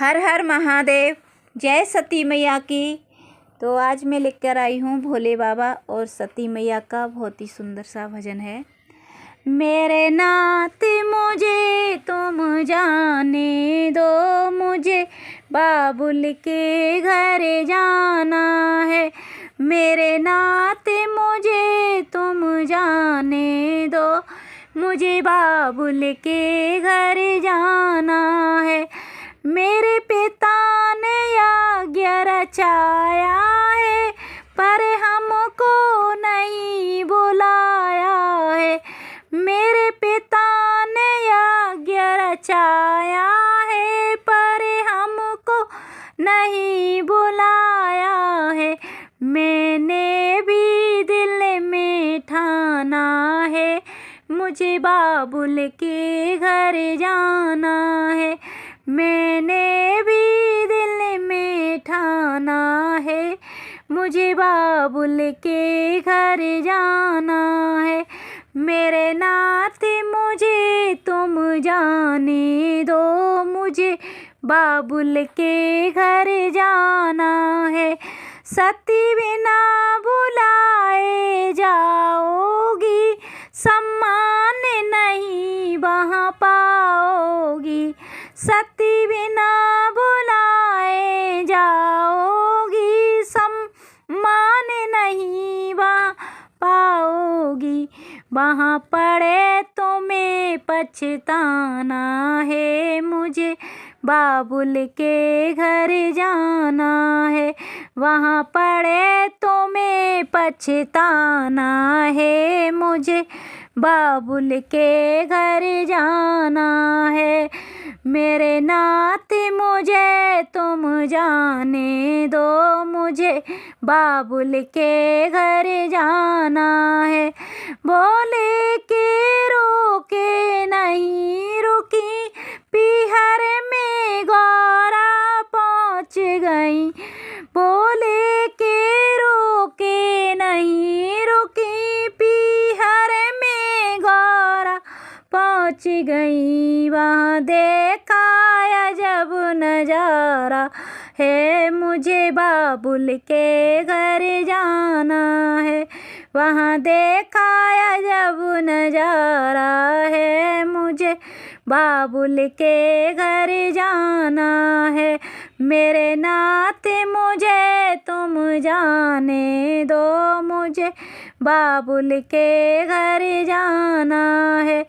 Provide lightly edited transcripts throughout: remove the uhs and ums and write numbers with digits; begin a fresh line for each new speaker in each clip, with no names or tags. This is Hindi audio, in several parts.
हर हर महादेव। जय सती मैया की। तो आज मैं लेकर आई हूँ भोले बाबा और सती मैया का बहुत ही सुंदर सा भजन है। मेरे नाथ मुझे तुम जाने दो, मुझे बाबुल के घर जाना है। मेरे नाथ मुझे तुम जाने दो, मुझे बाबुल के घर जाना है। मेरे पिता ने आज्ञा रचाया है, पर हमको नहीं बुलाया है। मेरे पिता ने आज्ञा रचाया है, पर हमको नहीं बुलाया है। मैंने भी दिल में ठाना है, मुझे बाबुल के घर जाना है। मैंने भी दिल में ठाना है, मुझे बाबुल के घर जाना है। मेरे नाथ मुझे तुम जाने दो, मुझे बाबुल के घर जाना है। सती बिना बुलाए जाओगी, सम्मान नहीं वहाँ पाओगी। सती बिना बुलाए जाओगी, सम्मान नहीं वहाँ पाओगी। वहाँ पड़े तुम्हें पछताना है, मुझे बाबुल के घर जाना है। वहाँ पड़े तुम्हें पछताना है, मुझे बाबुल के घर जाना है। मेरे नाथ मुझे तुम जाने दो, मुझे बाबुल के घर जाना है। बोले के रोके नहीं रुकी, पीहर में गौरा पहुँच गई। बोले के रोके नहीं रुकी, पीहर में गौरा पहुँच गई। वहाँ देखा अजब नजारा है, मुझे बाबुल के घर जाना है। वहाँ देखा अजब नजारा है, मुझे बाबुल के घर जाना है। मेरे नाथ मुझे तुम जाने दो, मुझे बाबुल के घर जाना है।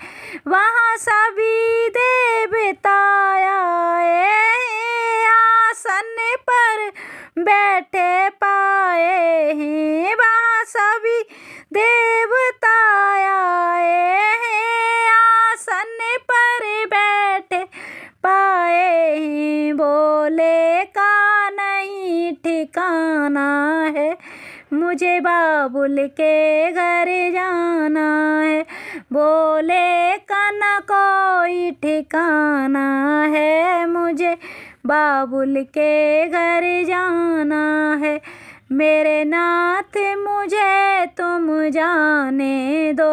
वहाँ सभी देवता आए, आसन पर बैठे पाए हैं। वहाँ सभी देवता आए हैं, आसन पर बैठे पाए हैं। बोले का नहीं ठिकाना है, मुझे बाबुल के घर जाना है। बोले का न कोई ठिकाना है, मुझे बाबुल के घर जाना है। मेरे नाथ मुझे तुम जाने दो,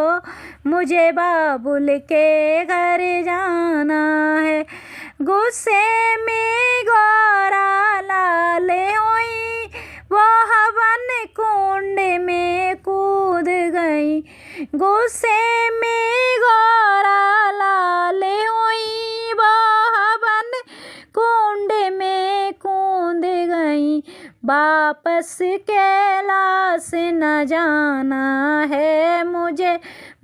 मुझे बाबुल के घर जाना है। गुस्से में गौरा लाल हुई, वो हवन कुंड में कूद गई। गुस्से में गौरा लाल हुई, वो हवन कुंड में कूद गई। वापस कैलाश न जाना है, मुझे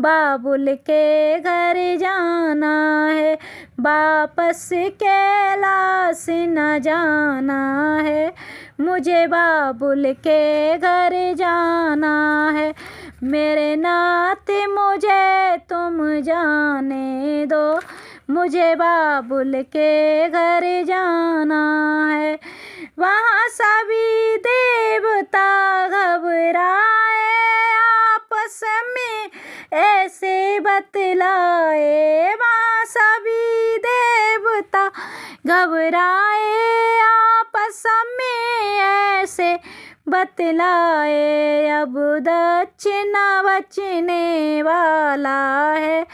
बाबुल के घर जाना है। वापस कैलाश न जाना है, मुझे बाबुल के घर जाना है। मेरे नाथ मुझे तुम जाने दो, मुझे बाबुल के घर जाना है। वहाँ सभी देवता घबराए, आपस में ऐसे बतलाए। वहाँ सभी देवता घबराए, आपस में ऐसे बतलाए। अब दक्षिणा बचने वाला है,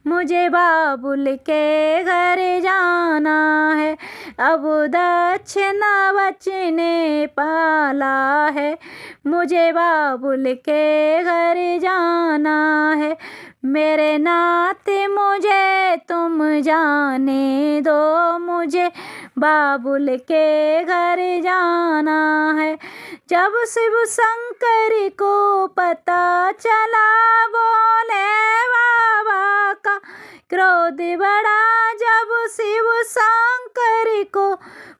मुझे बाबुल के घर जाना है। अब दक्षिणावच ने पाला है, मुझे बाबुल के घर जाना है। मेरे नाते मुझे तुम जाने दो, मुझे बाबुल के घर जाना है। जब शिव शंकर को पता चला, बोले बाबा का क्रोध बढ़ा। जब शिव शंकर को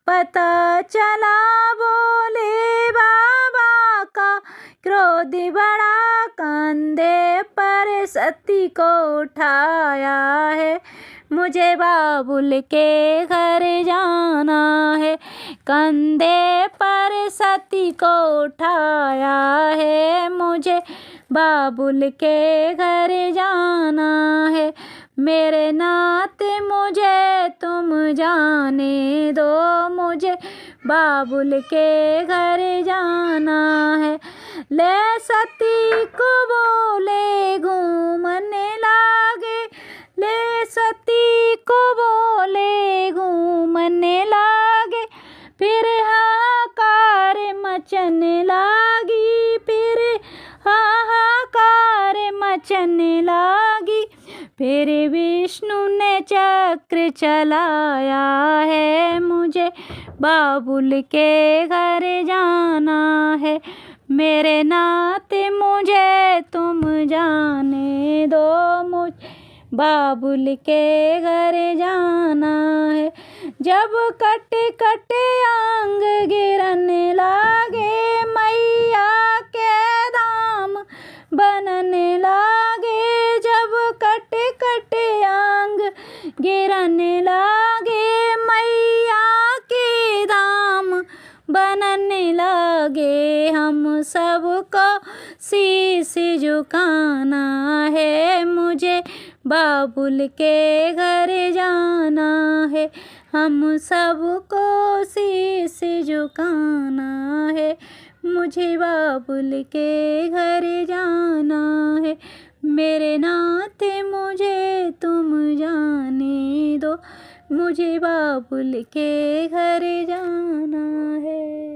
पता चला, बोले बाबा का क्रोध बढ़ा। कंधे पर सती को उठाया है, मुझे बाबुल के घर जाना है। कंधे पर सती को उठाया है, मुझे बाबुल के घर जाना है। मेरे नाते मुझे तुम जाने दो, मुझे बाबुल के घर जाना है। ले सती को बोले घूमने लागे, ले सती को बोले घूमने लागे। फिर हाहाकार मचने लागी, फिर हाहाकार मचने लागी। फिर विष्णु ने चक्र चलाया है, मुझे बाबुल के घर जाना है। मेरे नाते मुझे तुम जाने दो, मुझे बाबुल के घर जाना है। जब कटे कटे अंग गिरने लागे, मैया के धाम बनने लागे। जब कटे कटे अंग गिरने लागे, मैया के धाम बनने लागे। हम सबको शीश झुकाना है, मुझे बाबुल के घर जाना है। हम सबको शीश झुकाना है, मुझे बाबुल के घर जाना है। मेरे नाते मुझे तुम जाने दो, मुझे बाबुल के घर जाना है।